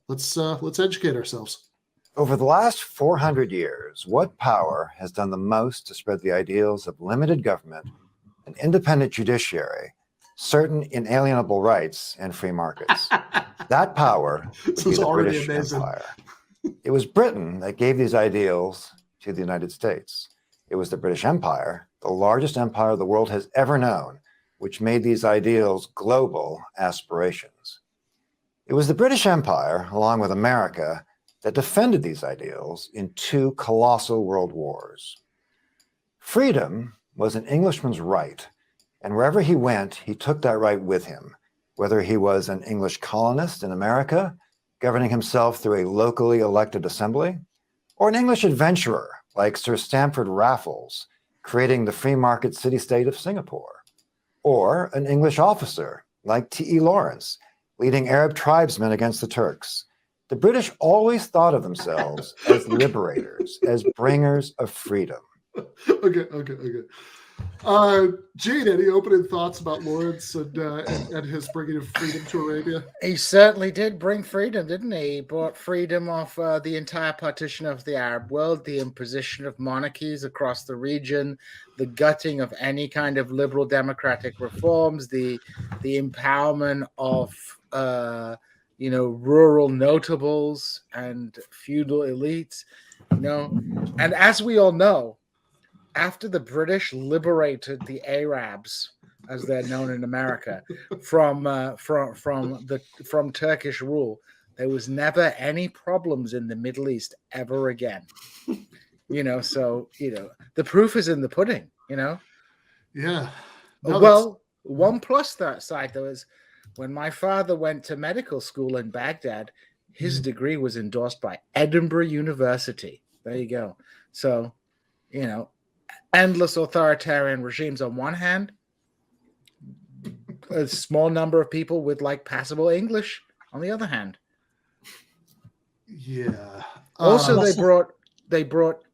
Let's educate ourselves. Over the last 400 years, what power has done the most to spread the ideals of limited government, an independent judiciary, certain inalienable rights, and free markets? That power would This be is the already British amazing. Empire. It was Britain that gave these ideals to the United States. It was the British Empire, the largest empire the world has ever known, which made these ideals global aspirations. It was the British Empire, along with America, that defended these ideals in two colossal world wars. Freedom was an Englishman's right, and wherever he went, he took that right with him, whether he was an English colonist in America, governing himself through a locally elected assembly, or an English adventurer like Sir Stamford Raffles, creating the free market city-state of Singapore, or an English officer like T.E. Lawrence, leading Arab tribesmen against the Turks. The British always thought of themselves as liberators, as bringers of freedom. Okay. Gene, any opening thoughts about Lawrence and his bringing of freedom to Arabia? He certainly did bring freedom, didn't he? He brought freedom off the entire partition of the Arab world, the imposition of monarchies across the region, the gutting of any kind of liberal democratic reforms, the empowerment of rural notables and feudal elites, and as we all know, after the British liberated the Arabs, as they're known in America, from Turkish rule, there was never any problems in the Middle East ever again. So the proof is in the pudding. Yeah. No, one plus that side though is when my father went to medical school in Baghdad, his degree was endorsed by Edinburgh University. There you go. So, endless authoritarian regimes on one hand, a small number of people with passable English on the other hand. Yeah. Also, they brought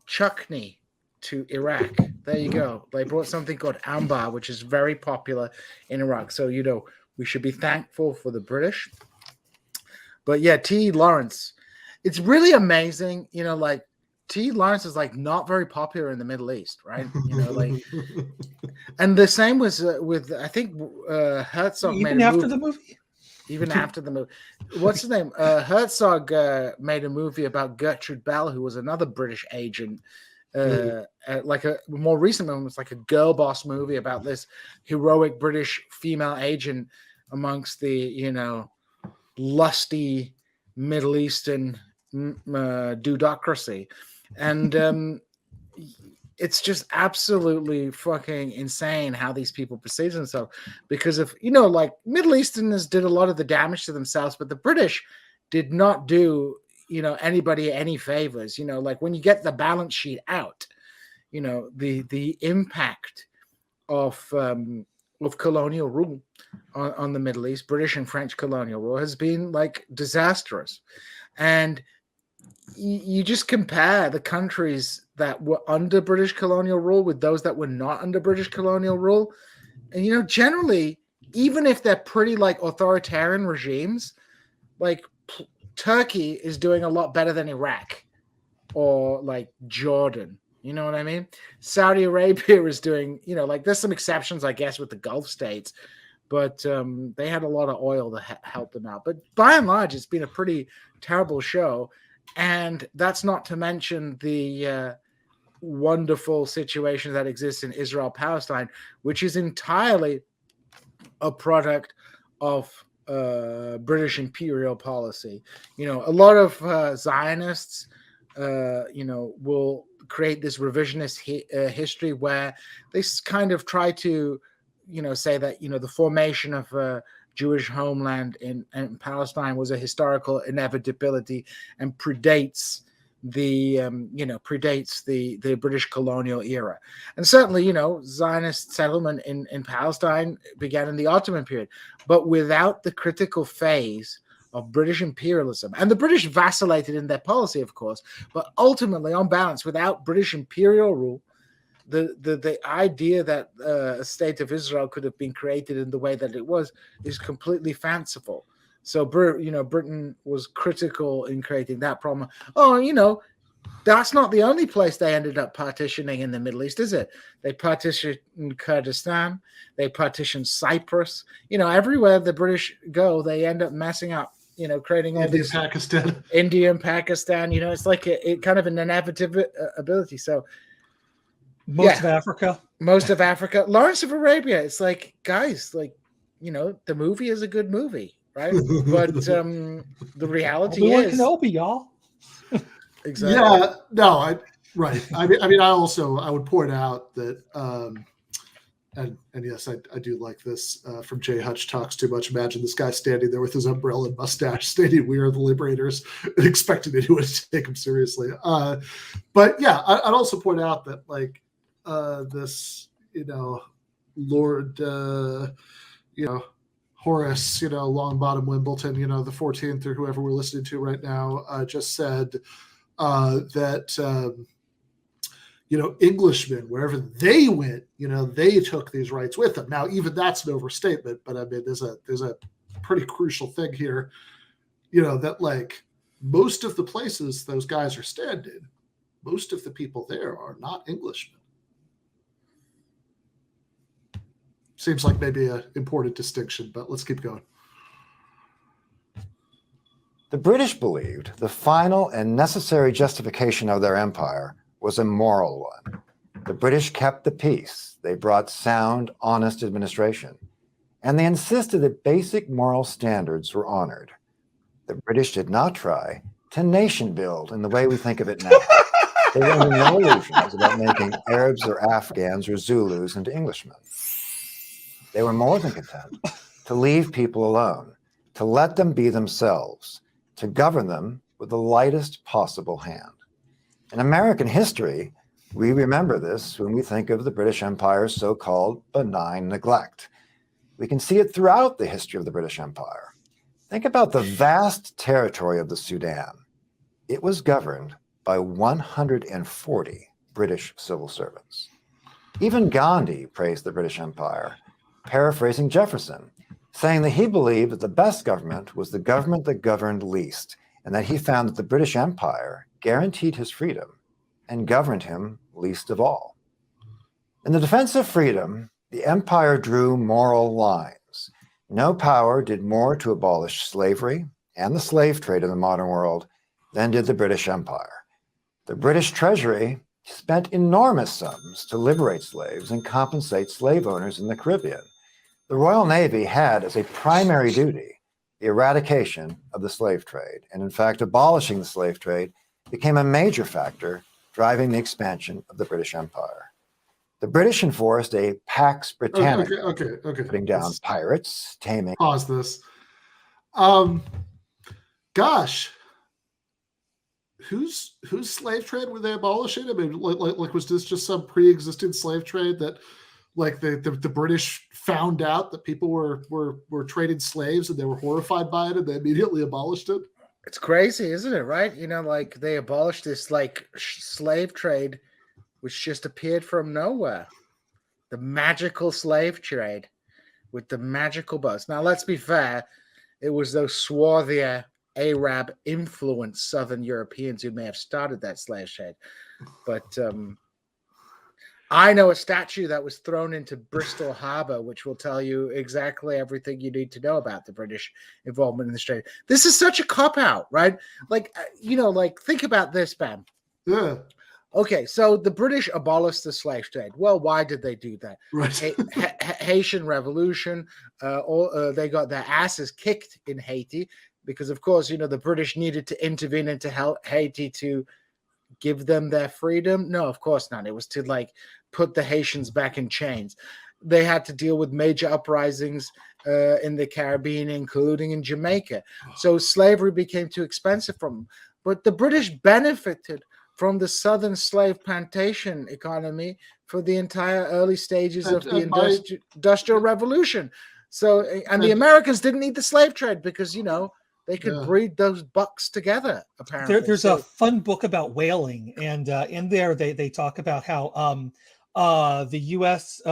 chutney to Iraq. There you go. They brought something called ambar, which is very popular in Iraq. So, we should be thankful for the British. But yeah, T. Lawrence, it's really amazing, T. Lawrence is not very popular in the Middle East, right? And the same was with I think Herzog Even made a after movie. the movie? Even after the movie. What's his name? Herzog made a movie about Gertrude Bell, who was another British agent. Like a more recent one was like a girl boss movie about this heroic British female agent amongst the, lusty Middle Eastern dudocracy. And it's just absolutely fucking insane how these people perceive themselves because of, Middle Easterners did a lot of the damage to themselves, but the British did not do, anybody any favors. When you get the balance sheet out, the impact of colonial rule on the Middle East, British and French colonial rule, has been disastrous. And you just compare the countries that were under British colonial rule with those that were not under British colonial rule. And, generally, even if they're pretty authoritarian regimes, Turkey is doing a lot better than Iraq or Jordan. You know what I mean? Saudi Arabia is doing, there's some exceptions, I guess, with the Gulf states, but they had a lot of oil to help them out. But by and large, it's been a pretty terrible show. And that's not to mention the wonderful situation that exists in Israel-Palestine, which is entirely a product of British imperial policy. A lot of Zionists, will create this revisionist history where they kind of try to, say that, the formation of Jewish homeland in Palestine was a historical inevitability and predates the British colonial era. And certainly, Zionist settlement in Palestine began in the Ottoman period, but without the critical phase of British imperialism. And the British vacillated in their policy, of course, but ultimately, on balance, without British imperial rule, the idea that a state of Israel could have been created in the way that it was is completely fanciful. So, Britain was critical in creating that problem. Oh, that's not the only place they ended up partitioning in the Middle East, is it? They partitioned Kurdistan. They partitioned Cyprus. Everywhere the British go, they end up messing up. Creating all these Pakistan, India and Pakistan. It's like it kind of an inevitability. So most of Africa, Lawrence of Arabia. It's like, guys, the movie is a good movie, right? But the reality is Kenobi, y'all. Exactly. Yeah, no, right. I mean, I would point out that, and yes, I do like this from Jay Hutch Talks Too Much. Imagine this guy standing there with his umbrella and mustache, stating "We are the liberators," and expecting anyone to take him seriously. But yeah, I'd also point out that this, Lord, Horace, Longbottom Wimbledon, the 14th or whoever we're listening to right now, just said that Englishmen, wherever they went, they took these rights with them. Now, even that's an overstatement, but I mean, there's a pretty crucial thing here, that most of the places those guys are standing, most of the people there are not Englishmen. Seems like maybe an important distinction, but let's keep going. The British believed the final and necessary justification of their empire was a moral one. The British kept the peace. They brought sound, honest administration. And they insisted that basic moral standards were honored. The British did not try to nation build in the way we think of it now. They were under no illusions about making Arabs or Afghans or Zulus into Englishmen. They were more than content to leave people alone, to let them be themselves, to govern them with the lightest possible hand. In American history, we remember this when we think of the British Empire's so-called benign neglect. We can see it throughout the history of the British Empire. Think about the vast territory of the Sudan. It was governed by 140 British civil servants. Even Gandhi praised the British Empire, paraphrasing Jefferson, saying that he believed that the best government was the government that governed least, and that he found that the British Empire guaranteed his freedom and governed him least of all. In the defense of freedom, the empire drew moral lines. No power did more to abolish slavery and the slave trade in the modern world than did the British Empire. The British Treasury spent enormous sums to liberate slaves and compensate slave owners in the Caribbean. The Royal Navy had as a primary duty the eradication of the slave trade, and in fact, abolishing the slave trade became a major factor driving the expansion of the British Empire. The British enforced a Pax Britannica, okay. putting down pirates, taming. Pause this. Gosh, whose slave trade were they abolishing? I mean, like was this just some pre-existing slave trade that, the British found out that people were trading slaves and they were horrified by it and they immediately abolished it? It's crazy, isn't it? Right? They abolished this slave trade, which just appeared from nowhere. The magical slave trade with the magical boats. Now, let's be fair. It was those swarthier Arab influenced Southern Europeans who may have started that slave trade. But I know a statue that was thrown into Bristol Harbor, which will tell you exactly everything you need to know about the British involvement in this trade. This is such a cop-out, right? Think about this, Ben. Yeah. Okay, so the British abolished the slave trade. Well, why did they do that? Right. Haitian Revolution, they got their asses kicked in Haiti because, of course, the British needed to intervene into help Haiti to give them their freedom. No, of course not. It was to put the Haitians back in chains. They had to deal with major uprisings in the Caribbean, including in Jamaica. So slavery became too expensive for them. But the British benefited from the southern slave plantation economy for the entire early stages of the Industrial Revolution. So, and the Americans didn't need the slave trade because, they could breed those bucks together, apparently. There's a fun book about whaling, and in there they talk about how the U.S.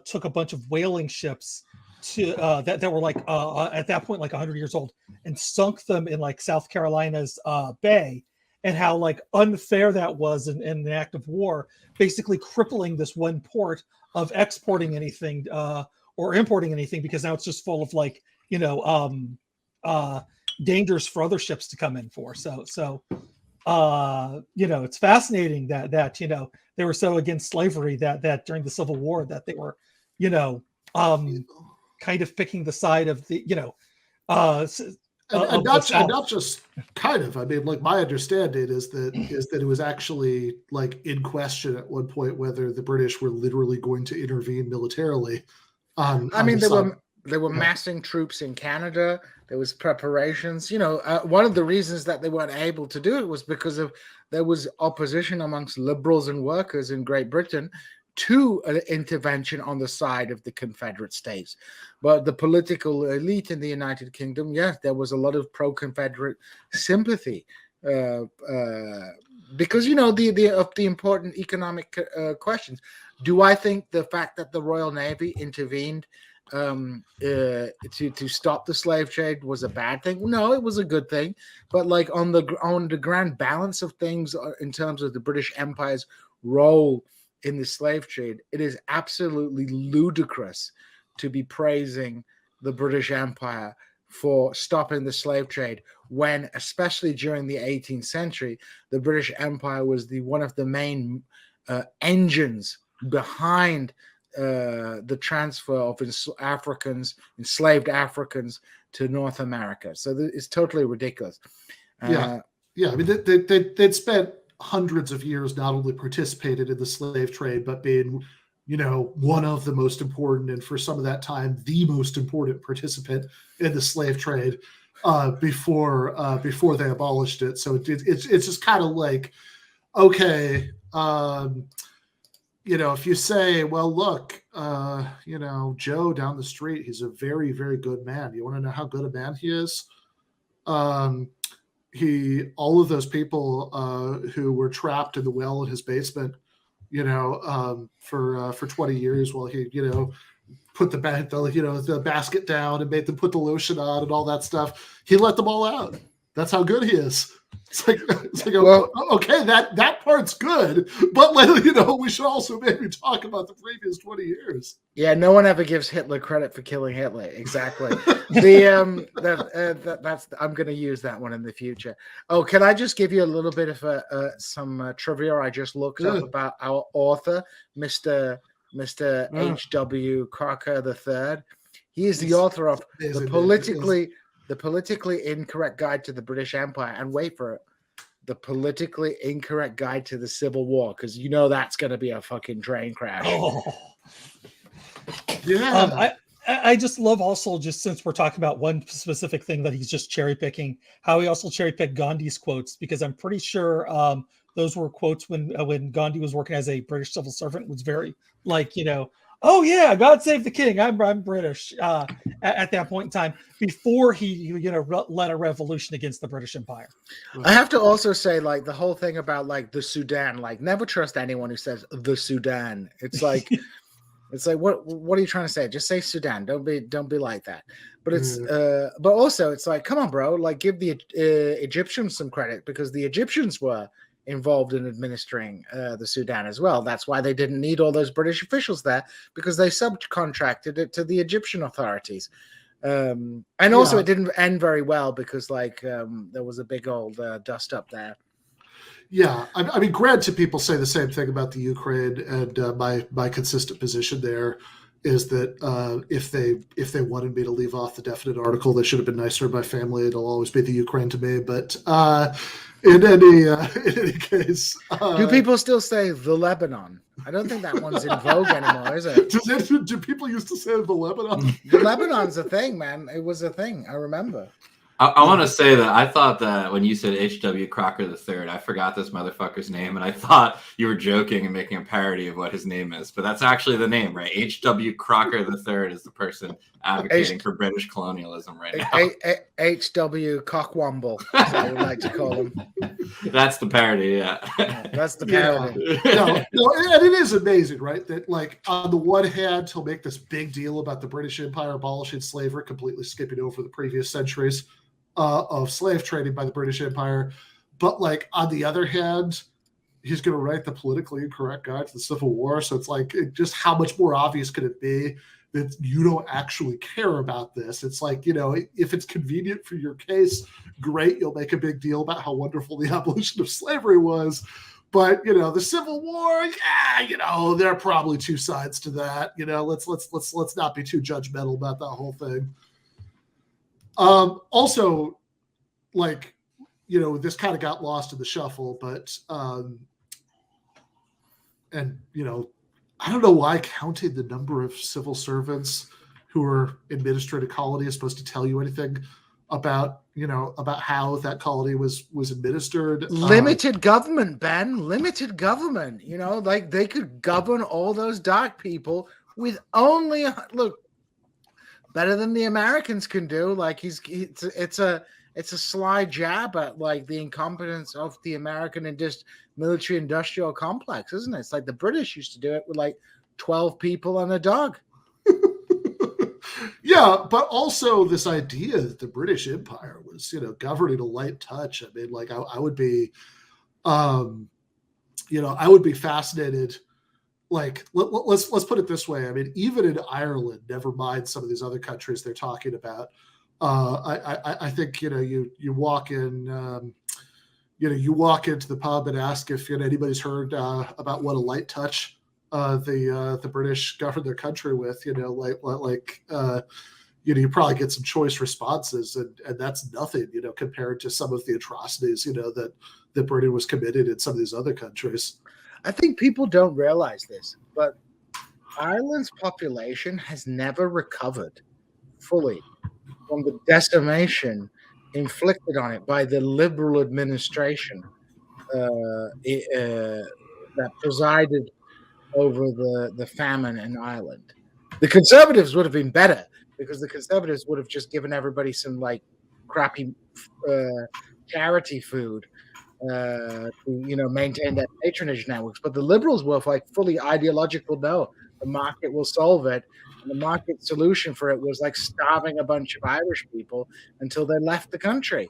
took a bunch of whaling ships to that were like at that point like 100 years old, and sunk them in like South Carolina's bay, and how like unfair that was in an act of war, basically crippling this one port of exporting anything or importing anything, because now it's just full of like dangers for other ships to come in for. So it's fascinating that they were so against slavery that during the Civil War that they were kind of picking the side of the and not just kind of. I mean, like, my understanding is that it was actually like in question at one point whether the British were literally going to intervene militarily. They were massing troops in Canada. There was preparations. One of the reasons that they weren't able to do it was because there was opposition amongst liberals and workers in Great Britain to an intervention on the side of the Confederate States. But the political elite in the United Kingdom, yes, there was a lot of pro-Confederate sympathy because the important economic questions. Do I think the fact that the Royal Navy intervened to stop the slave trade was a bad thing? No, it was a good thing. But like on the grand balance of things, in terms of the British Empire's role in the slave trade, it is absolutely ludicrous to be praising the British Empire for stopping the slave trade when, especially during the 18th century, the British Empire was one of the main engines behind the transfer of enslaved Africans to North America. So it's totally ridiculous. I mean, they'd spent hundreds of years not only participated in the slave trade, but being, one of the most important, and for some of that time, the most important participant in the slave trade before they abolished it. So it's just kind of like, okay, if you say, well, look, Joe down the street, he's a very, very good man. You want to know how good a man he is? All of those people who were trapped in the well in his basement, for 20 years while he, put the basket down and made them put the lotion on and all that stuff. He let them all out. That's how good he is. It's like well, okay, that part's good, but we should also maybe talk about the previous 20 years. Yeah, no one ever gives Hitler credit for killing Hitler. Exactly. That's I'm going to use that one in the future. Oh, can I just give you a little bit of some trivia I just looked up about our author, Mr. H.W. Crocker III. He is the author of the politically incorrect guide to the British Empire, and wait for it, the politically incorrect guide to the Civil War, because that's going to be a fucking train crash. Yeah. I just love also, just since we're talking about one specific thing that he's just cherry picking, how he also cherry picked Gandhi's quotes, because I'm pretty sure those were quotes when Gandhi was working as a British civil servant, was very like, oh yeah, God save the king. I'm British at that point in time, before he led a revolution against the British Empire. I have to also say, like, the whole thing about like the Sudan, like, never trust anyone who says the Sudan. It's like it's like what are you trying to say? Just say Sudan. Don't be like that. But it's but also it's like, come on, bro, like, give the Egyptians some credit, because the Egyptians were involved in administering the Sudan as well. That's why they didn't need all those British officials there, because they subcontracted it to the Egyptian authorities. And also it didn't end very well, because there was a big old dust up there. Yeah, I mean, granted, people say the same thing about the Ukraine, and my consistent position there is that if they wanted me to leave off the definite article, they should have been nicer to my family. It'll always be the Ukraine to me. But in any case, do people still say the Lebanon? I don't think that one's in vogue anymore, is it? Do people used to say the Lebanon? The Lebanon's a thing, man. It was a thing. I remember. I want to say that I thought that when you said H.W. Crocker III, I forgot this motherfucker's name, and I thought you were joking and making a parody of what his name is. But that's actually the name, right? H.W. Crocker III is the person advocating for British colonialism right now. H.W. Cockwomble, as I would like to call him. That's the parody, yeah. That's the parody. And it is amazing, right? That, like, on the one hand, he'll make this big deal about the British Empire abolishing slavery, completely skipping over the previous centuries of slave trading by the British Empire. But, like, on the other hand, he's going to write the politically incorrect guide to the Civil War. So it's like, just how much more obvious could it be that you don't actually care about this? It's like, you know, if it's convenient for your case, great, you'll make a big deal about how wonderful the abolition of slavery was. But, you know, the Civil War, yeah, you know, there are probably two sides to that. You know, let's not be too judgmental about that whole thing. Also, like, you know, this kind of got lost in the shuffle, but and, you know, I don't know why counting the number of civil servants who are administered a colony is supposed to tell you anything about, you know, about how that colony was administered. Limited government, Ben. Limited government. You know, like, they could govern all those dark people with only look better than the Americans can do. Like, it's a sly jab at, like, the incompetence of the American and just military industrial complex, isn't it? It's like the British used to do it with like 12 people and a dog. Yeah, but also this idea that the British Empire was, you know, governed in a light touch. I mean, like, I would be, you know, I would be fascinated. Like, let's put it this way. I mean, even in Ireland, never mind some of these other countries they're talking about. I think, you know, you walk in, you know, you walk into the pub and ask if, you know, anybody's heard about what a light touch the British governed their country with. You know, you know, you probably get some choice responses, and that's nothing, you know, compared to some of the atrocities, you know, that Britain was committed in some of these other countries. I think people don't realize this, but Ireland's population has never recovered fully from the decimation inflicted on it by the Liberal administration that presided over the famine in Ireland. The Conservatives would have been better, because the Conservatives would have just given everybody some, like, crappy charity food to, you know, maintain their patronage networks. But the Liberals were, like, fully ideological. No, the market will solve it. And the market solution for it was, like, starving a bunch of Irish people until they left the country.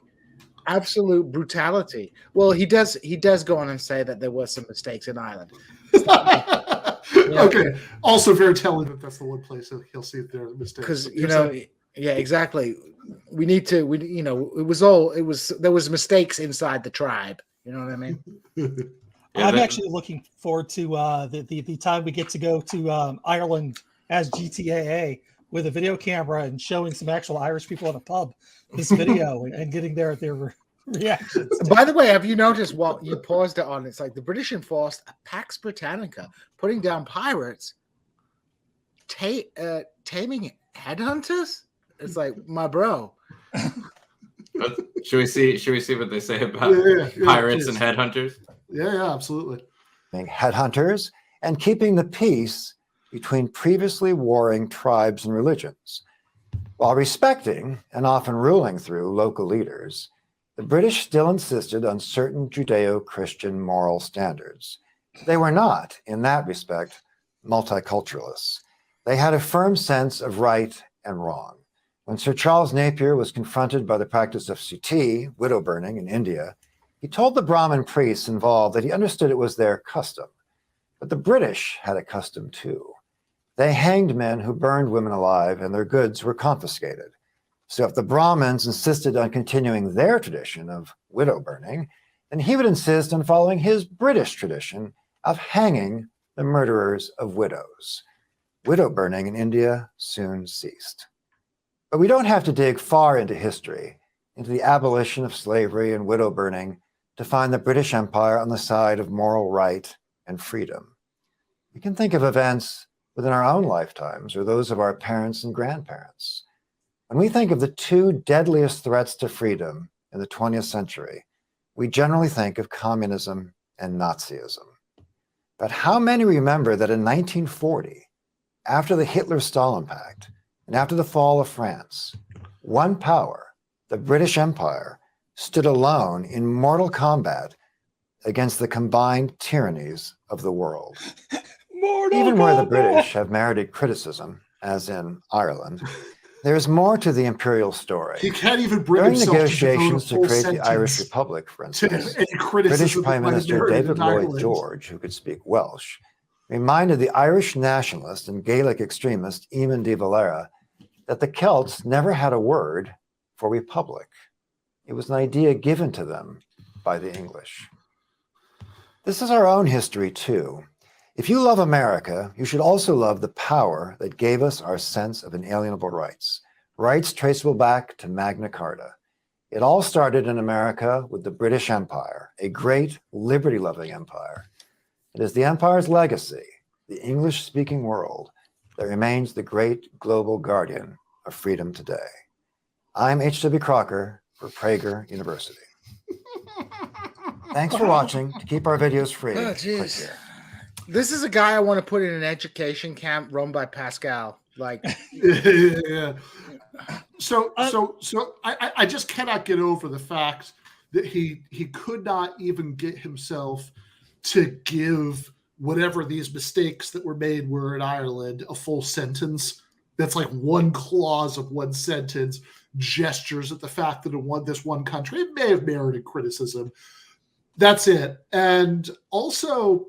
Absolute brutality. Well, he does go on and say that there were some mistakes in Ireland. Okay. Also very telling that that's the one place that he'll see there are mistakes. Because, you know, yeah, exactly. There was mistakes inside the tribe. You know what I mean? I'm actually looking forward to the time we get to go to Ireland as GTAA with a video camera and showing some actual Irish people in a pub this video and getting their reactions. By the way, have you noticed what you paused it on? It's like the British enforced a Pax Britannica, putting down pirates, taming headhunters. It's like, my bro. Should we see what they say about pirates and headhunters? Yeah, absolutely. Headhunters and keeping the peace between previously warring tribes and religions. While respecting and often ruling through local leaders, the British still insisted on certain Judeo-Christian moral standards. They were not, in that respect, multiculturalists. They had a firm sense of right and wrong. When Sir Charles Napier was confronted by the practice of suttee, widow burning, in India, he told the Brahmin priests involved that he understood it was their custom. But the British had a custom too. They hanged men who burned women alive, and their goods were confiscated. So if the Brahmins insisted on continuing their tradition of widow burning, then he would insist on following his British tradition of hanging the murderers of widows. Widow burning in India soon ceased. But we don't have to dig far into history, into the abolition of slavery and widow burning, to find the British Empire on the side of moral right and freedom. We can think of events within our own lifetimes or those of our parents and grandparents. When we think of the two deadliest threats to freedom in the 20th century, we generally think of communism and Nazism. But how many remember that in 1940, after the Hitler-Stalin Pact and after the fall of France, one power, the British Empire, stood alone in mortal combat against the combined tyrannies of the world? Even where the British have merited criticism, as in Ireland, there is more to the imperial story. He can't even bring During himself negotiations to to create the Irish sentence Republic, for to instance, any criticism British that Prime might have Minister merited David in Lloyd Ireland. George, who could speak Welsh, reminded the Irish nationalist and Gaelic extremist Eamon de Valera that the Celts never had a word for republic. It was an idea given to them by the English. This is our own history too. If you love America, you should also love the power that gave us our sense of inalienable rights, rights traceable back to Magna Carta. It all started in America with the British Empire, a great liberty-loving empire. It is the empire's legacy, the English-speaking world, that remains the great global guardian of freedom today. I'm H.W. Crocker for Prager University. Thanks for watching. To keep our videos free, Oh, click jeez. here. This is a guy I want to put in an education camp run by Pascal. Like, Yeah. So I just cannot get over the fact that he could not even get himself to give whatever these mistakes that were made were in Ireland a full sentence. That's like one clause of one sentence, gestures at the fact that this one country, it may have merited criticism. That's it. And also,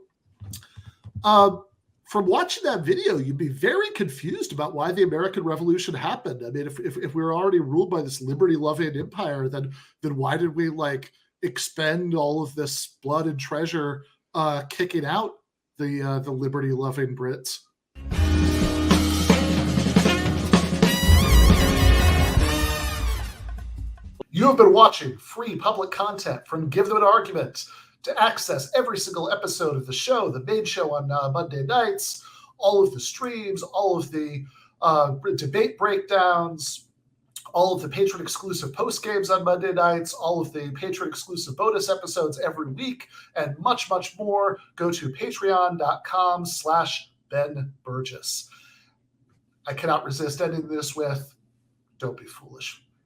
from watching that video, you'd be very confused about why the American Revolution happened. I mean, if we were already ruled by this liberty-loving empire, then why did we like expend all of this blood and treasure kicking out the liberty-loving Brits? You have been watching free public content from Give Them an Argument. To access every single episode of the show, the main show on Monday nights, all of the streams, all of the debate breakdowns, all of the patron-exclusive post-games on Monday nights, all of the patron-exclusive bonus episodes every week, and much, much more, go to patreon.com/Ben Burgis. I cannot resist ending this with, don't be foolish.